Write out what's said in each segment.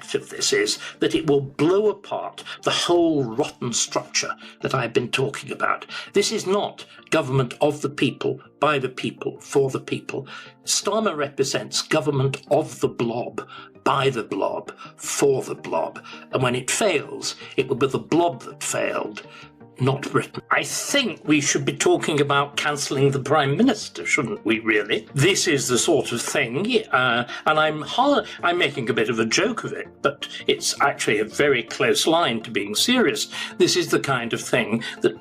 effect of this is that it will blow apart the whole rotten structure that I've been talking about. This is not government of the people, by the people, for the people. Starmer represents government of the blob, by the blob, for the blob. And when it fails, it will be the blob that failed, not Britain. I think we should be talking about cancelling the Prime Minister, shouldn't we, really? This is the sort of thing, and I'm making a bit of a joke of it, but it's actually a very close line to being serious. This is the kind of thing that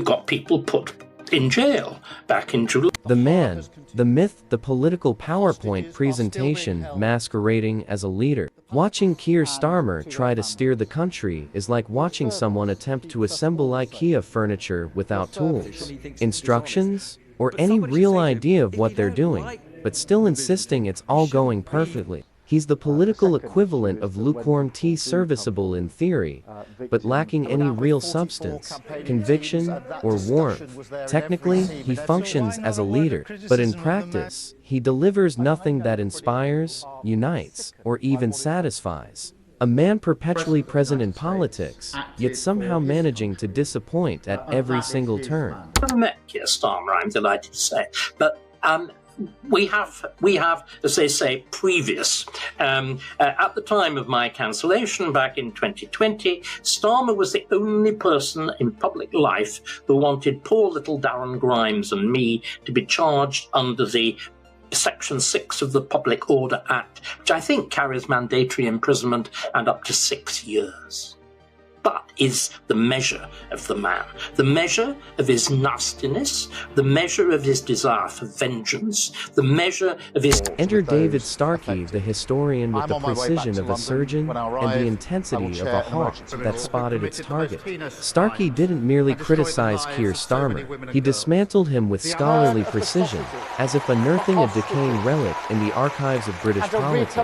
got people put in jail back in July. The man, the myth, the political PowerPoint presentation masquerading as a leader. Watching Keir Starmer try to steer the country is like watching someone attempt to assemble IKEA furniture without tools, instructions, or any real idea of what they're doing, but still insisting it's all going perfectly. He's the political equivalent of lukewarm tea, serviceable in theory, but lacking any real substance, conviction, or warmth. Technically, he functions as a leader, but in practice, he delivers nothing that inspires, unites, or even satisfies. A man perpetually present in politics, yet somehow managing to disappoint at every single turn. I've never met Keir Starmer, I'm delighted to say, but we have, as they say, previous. At the time of my cancellation back in 2020, Starmer was the only person in public life who wanted poor little Darren Grimes and me to be charged under the Section 6 of the Public Order Act, which I think carries mandatory imprisonment and up to 6 years. But is the measure of the man, the measure of his nastiness, the measure of his desire for vengeance, the measure of his... Enter David Starkey, the historian with the precision of a surgeon and the intensity of a hawk that spotted its target. Starkey didn't merely criticize Keir Starmer, he dismantled him with scholarly precision, as if unearthing a decaying relic in the archives of British politics.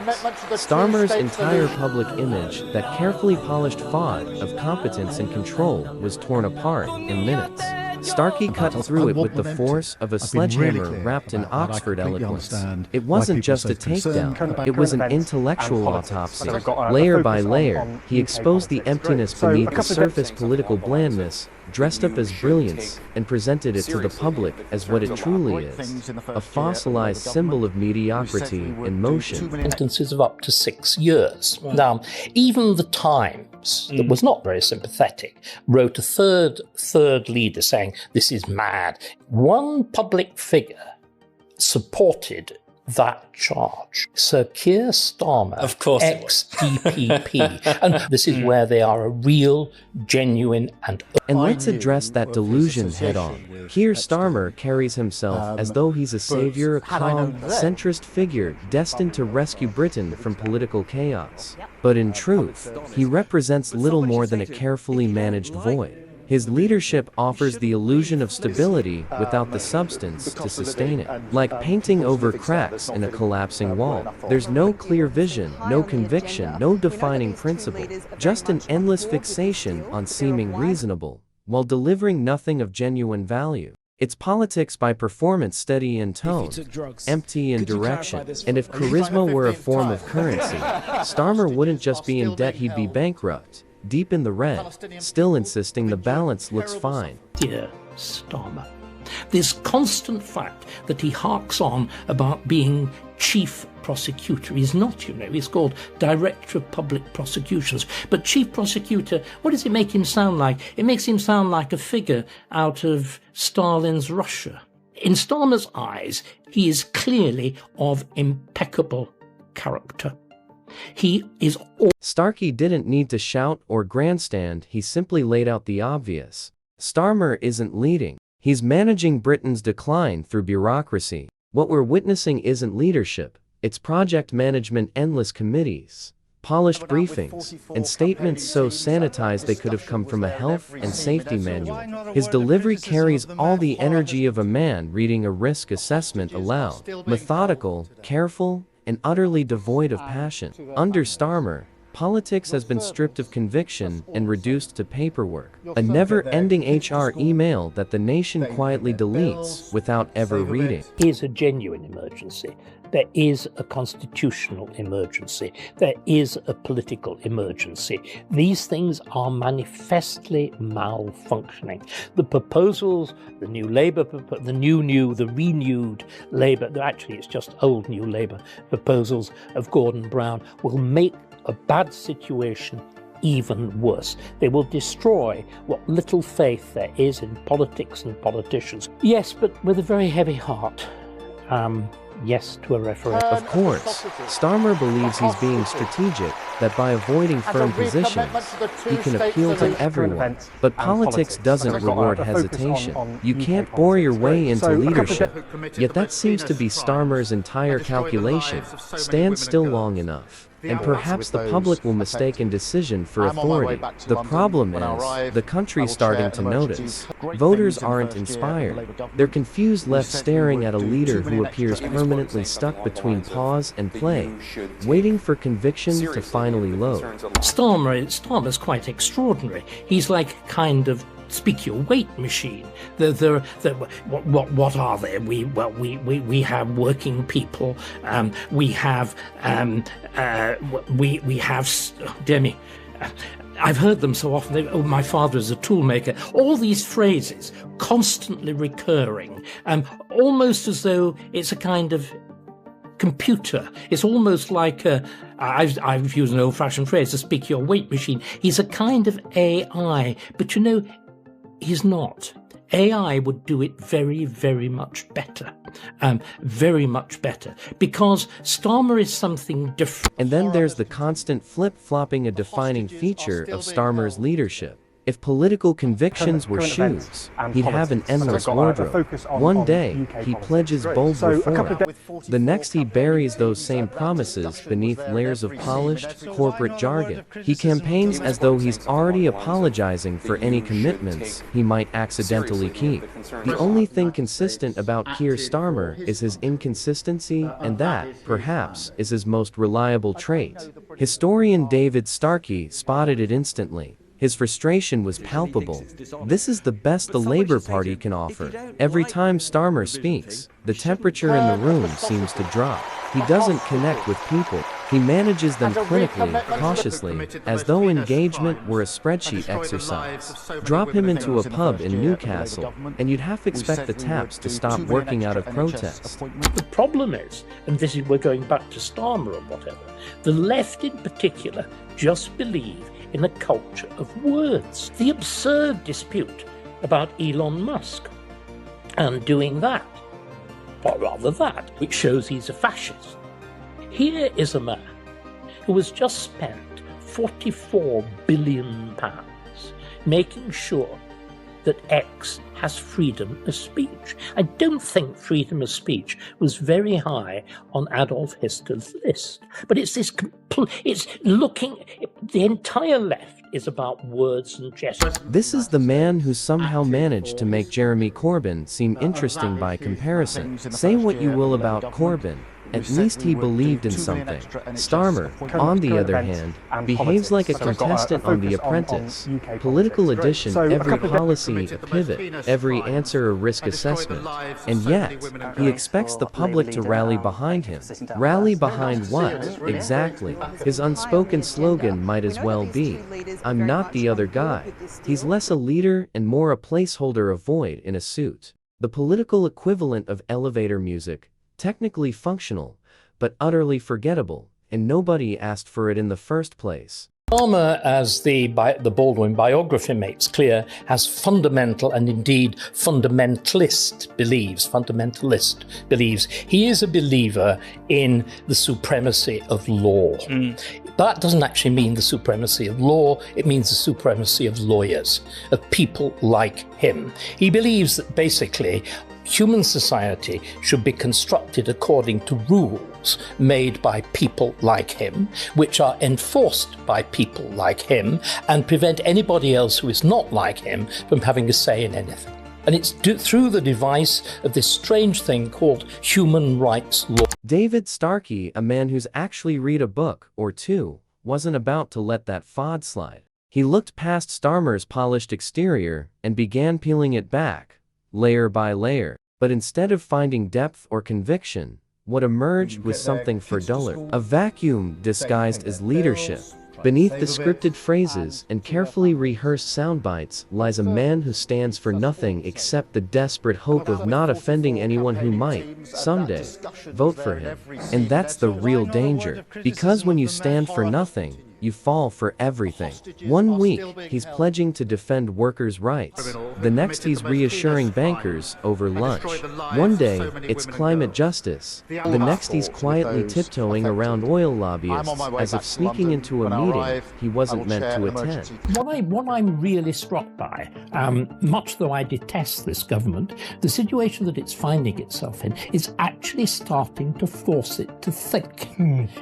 Starmer's entire public image, that carefully polished facade of competence and control, was torn apart in minutes. Starkey cut through it with the force of a sledgehammer wrapped in Oxford eloquence. It wasn't just a takedown, it was an intellectual autopsy. Layer by layer, he exposed the emptiness beneath the surface political blandness, dressed up as brilliance, and presented it to the public as what it truly is, a fossilized symbol of mediocrity in motion. Sentences of up to 6 years. Now, even the Times, that was not very sympathetic, wrote a third leader saying, this is mad. One public figure supported that charge. Sir Keir Starmer, of course, ex-DPP. And this is where they are a real, genuine and... And let's address that delusion head on. Keir Starmer carries himself as though he's a savior, a calm, centrist figure destined to rescue Britain from political chaos. But in truth, he represents little more than a carefully managed void. His leadership offers the illusion of stability without the substance to sustain it. Like painting over cracks in a collapsing wall. There's no clear vision, no conviction, no defining principle, just an endless fixation on seeming reasonable, while delivering nothing of genuine value. It's politics by performance, steady in tone, empty in direction. And if charisma were a form of currency, Starmer wouldn't just be in debt, he'd be bankrupt. Deep in the red, still insisting the balance looks fine. Dear Starmer, this constant fact that he harks on about being chief prosecutor. He's not, you know, he's called Director of Public Prosecutions. But chief prosecutor, what does it make him sound like? It makes him sound like a figure out of Stalin's Russia. In Starmer's eyes, he is clearly of impeccable character. He is... Starkey didn't need to shout or grandstand, he simply laid out the obvious. Starmer isn't leading. He's managing Britain's decline through bureaucracy. What we're witnessing isn't leadership, it's project management, endless committees, polished briefings, and statements so sanitized they could have come from a health and safety manual. His delivery carries all the energy of a man reading a risk assessment aloud, methodical, careful, and utterly devoid of passion. Under Starmer, politics has been stripped of conviction and reduced to paperwork, a never-ending HR email that the nation quietly deletes without ever reading. It is a genuine emergency, There is a constitutional emergency. There is a political emergency. These things are manifestly malfunctioning. The proposals, the new Labour, the renewed Labour, actually it's just old New Labour proposals of Gordon Brown, will make a bad situation even worse. They will destroy what little faith there is in politics and politicians. Yes, but with a very heavy heart. Yes to a referendum. Of course, Starmer believes he's being strategic, that by avoiding firm positions, he can appeal to everyone. But politics doesn't reward hesitation. You can't bore your way into leadership. Yet that seems to be Starmer's entire calculation. Stand still long enough, and perhaps the public will mistake indecision for authority. The problem is, the country's starting to notice. Voters aren't inspired. They're confused, left staring at a leader who appears permanently stuck between pause and play, waiting for conviction to finally load. Starmer's quite extraordinary. He's like kind of speak your weight machine. What are they? We have working people. We have dear me. I've heard them so often. My father is a toolmaker. All these phrases constantly recurring, almost as though it's a kind of computer. It's almost like I've used an old-fashioned phrase, to speak your weight machine. He's a kind of AI, but he's not. AI would do it very, very much better. Very much better. Because Starmer is something different. And then there's the constant flip-flopping, a defining feature of Starmer's leadership. If political convictions were shoes, he'd have an endless wardrobe. One day, he pledges bold reform. The next, he buries those same promises beneath layers of polished, corporate jargon. He campaigns as though he's already apologizing for any commitments he might accidentally keep. The only thing consistent about Keir Starmer is his inconsistency, and that, perhaps, is his most reliable trait. Historian David Starkey spotted it instantly. His frustration was palpable. This is the best the Labour Party can offer. Every time Starmer speaks, the temperature in the room seems to drop. He doesn't connect with people. He manages them clinically, cautiously, as though engagement were a spreadsheet exercise. Drop him into a pub in Newcastle, and you'd half expect the taps to stop working out of protest. The problem is, and this is, we're going back to Starmer or whatever, the left in particular just believe in a culture of words. The absurd dispute about Elon Musk and doing that, or rather that, which shows he's a fascist. Here is a man who has just spent £44 billion making sure that X has freedom of speech. I don't think freedom of speech was very high on Adolf Hitler's list. But it's this, the entire left is about words and gestures. This is the man who somehow managed to make Jeremy Corbyn seem interesting by comparison. Say what you will about Corbyn, at least he believed in something. Starmer, on the other hand, behaves like a contestant on The Apprentice. Political addition, every policy a pivot, every answer a risk assessment. And yet, he expects the public to rally behind him. Rally behind what, exactly? His unspoken slogan might as well be, "I'm not the other guy." He's less a leader and more a placeholder, a void in a suit. The political equivalent of elevator music. Technically functional, but utterly forgettable, and nobody asked for it in the first place. Starmer, as the Baldwin biography makes clear, has fundamental and indeed fundamentalist beliefs. He is a believer in the supremacy of law. That doesn't actually mean the supremacy of law, it means the supremacy of lawyers, of people like him. He believes that basically human society should be constructed according to rules made by people like him, which are enforced by people like him, and prevent anybody else who is not like him from having a say in anything. And it's through the device of this strange thing called human rights law. David Starkey, a man who's actually read a book or two, wasn't about to let that FOD slide. He looked past Starmer's polished exterior and began peeling it back, layer by layer. But instead of finding depth or conviction, what emerged was something far duller, a vacuum disguised as leadership. Beneath the scripted phrases and carefully rehearsed sound bites lies a man who stands for nothing except the desperate hope of not offending anyone who might, someday, vote for him. And that's the real danger, because when you stand for nothing, you fall for everything. 1 week, he's pledging to defend workers' rights. The next he's reassuring bankers over lunch. One day, it's climate justice. The next he's quietly tiptoeing around oil lobbyists as if sneaking into a meeting he wasn't meant to attend. What I'm really struck by, much though I detest this government, the situation that it's finding itself in is actually starting to force it to think.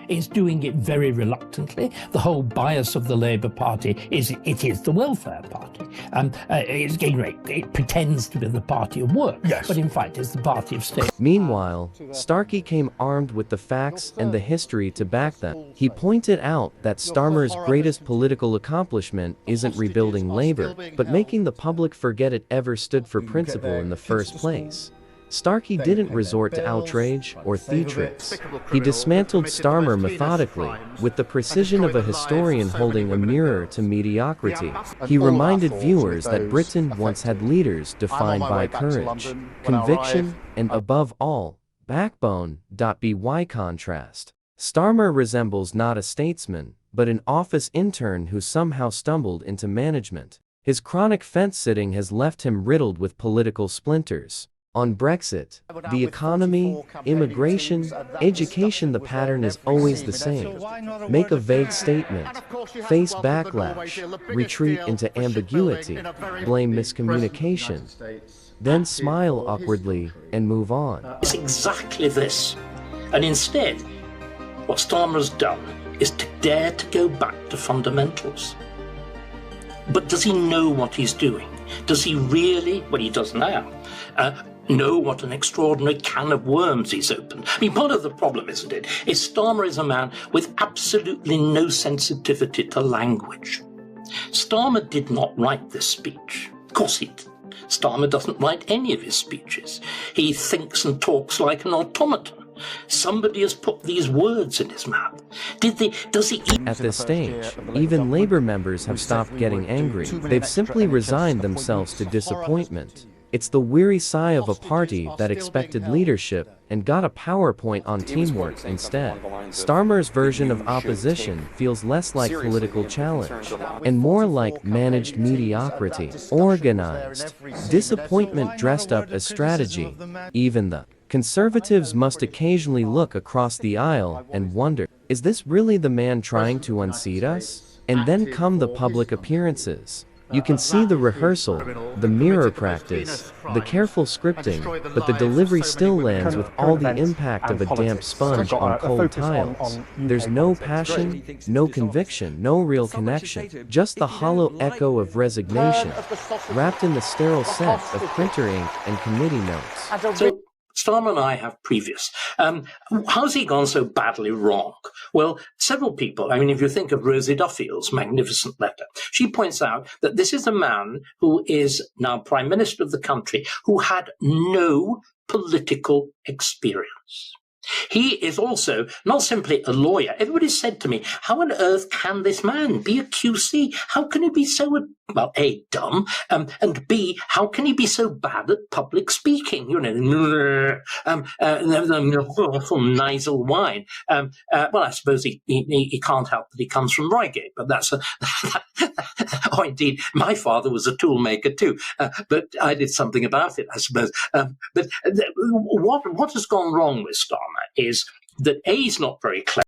It's doing it very reluctantly. The whole bias of the Labour Party is it is the welfare party. It pretends to be the party of work, yes, but in fact it's the party of state. Meanwhile, Starkey came armed with the facts and the history to back them. He pointed out that Starmer's greatest political accomplishment isn't rebuilding Labour, but making the public forget it ever stood for principle in the first place. Starkey didn't resort to outrage or theatrics. He dismantled Starmer methodically, with the precision of a historian holding a mirror to mediocrity. He reminded viewers that Britain once had leaders defined by courage, conviction, and above all, backbone. By contrast, Starmer resembles not a statesman, but an office intern who somehow stumbled into management. His chronic fence-sitting has left him riddled with political splinters. On Brexit, the economy, immigration, education, the pattern is always the same. Make a vague statement, face backlash, retreat into ambiguity, blame miscommunication, then smile awkwardly and move on. It's exactly this. And instead, what Starmer's done is to dare to go back to fundamentals. But does he know what he's doing? Does he really, well, he does now, know what an extraordinary can of worms he's opened? I mean, part of the problem, isn't it, is Starmer is a man with absolutely no sensitivity to language. Starmer did not write this speech. Of course he didn't. Starmer doesn't write any of his speeches. He thinks and talks like an automaton. Somebody has put these words in his mouth. Does he? At this stage, even Labour members have stopped getting angry. They've simply resigned themselves to disappointment. It's the weary sigh of a party that expected leadership and got a PowerPoint on teamwork instead. Starmer's version of opposition feels less like political challenge and more like managed mediocrity, organized disappointment dressed up as strategy. Even the Conservatives must occasionally look across the aisle and wonder, is this really the man trying to unseat us? And then come the public appearances. You can see the rehearsal, the mirror practice, the careful scripting, but the delivery still lands with all the impact of a damp sponge on cold tiles. There's no passion, no conviction, no real connection, just the hollow echo of resignation, wrapped in the sterile scent of printer ink and committee notes. So Starmer and I have previous. How's he gone so badly wrong? Well, several people, I mean, if you think of Rosie Duffield's magnificent letter, she points out that this is a man who is now Prime Minister of the country who had no political experience. He is also not simply a lawyer. Everybody said to me, how on earth can this man be a QC? How can he be so, well, A, dumb, and B, how can he be so bad at public speaking? You know, from nasal whine. Well, I suppose he can't help that he comes from Reigate, but that's or indeed, my father was a toolmaker too, but I did something about it, I suppose. But what has gone wrong with Starmer is that A, he's not very clever.